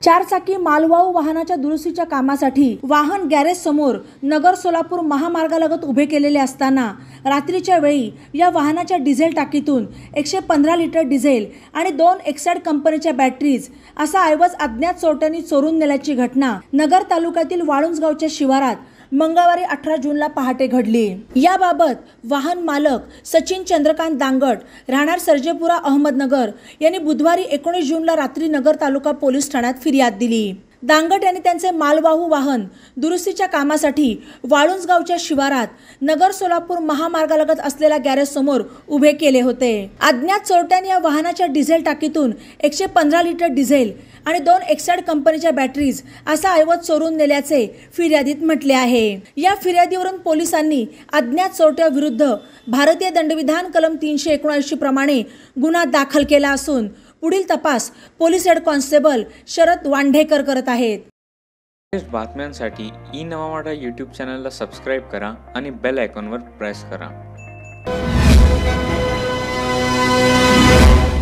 चारचाकी मालवाहू वाहनाच्या दुरुस्तीच्या कामासाठी वाहन गॅरेज समोर नगर सोलापूर महामार्गालगत उभे केलेले असताना रात्रीच्या वेळी या वाहनाच्या डिझेल टाकीतून 115 लिटर डिझेल आणि 2 एक्साइड कंपनीच्या बॅटरीज असा ऐवज अज्ञात चोरट्यांनी चोरून नेल्याची घटना नगर तालुक्यातील वाळुंजगावच्या शिवारात मंगळवारी 18 जूनला पहाटे घडली। याबाबत वाहन मालक सचिन चंद्रकांत दांगट राहणार सर्जेपुरा अहमदनगर यांनी बुधवारी 19 जूनला रात्री नगर तालुका पोलीस ठाण्यात फिर्याद दिली। दांगट यांनी त्यांचे मालवाहू वाहन दुरुस्तीच्या कामासाठी वाळुंजगावच्या शिवारात नगर सोलापूर महामार्गालगत असलेल्या गॅरेज समोर उभे केले होते। अज्ञात चोरट्यांनी या वाहनाच्या डिझेल टाकीतून 115 लिटर डिझेल आणि 2 एक्साइड कंपनीच्या बॅटरीज असा ऐवज चोरून नेल्याचे फिर्यादीत म्हटले आहे। या फिर्यादीवरून पोलिसांनी अज्ञात चोरट्याविरुद्ध भारतीय दंडविधान कलम 379 प्रमाणे गुन्हा दाखल केला असून पुढील तपास police head constable Sharad Wandhekar करत आहेत। बातम्यांसाठी ई-नवा मराठा यूट्यूब चॅनलला सबस्क्राइब करा आणि बेल आयकॉनवर प्रेस करा।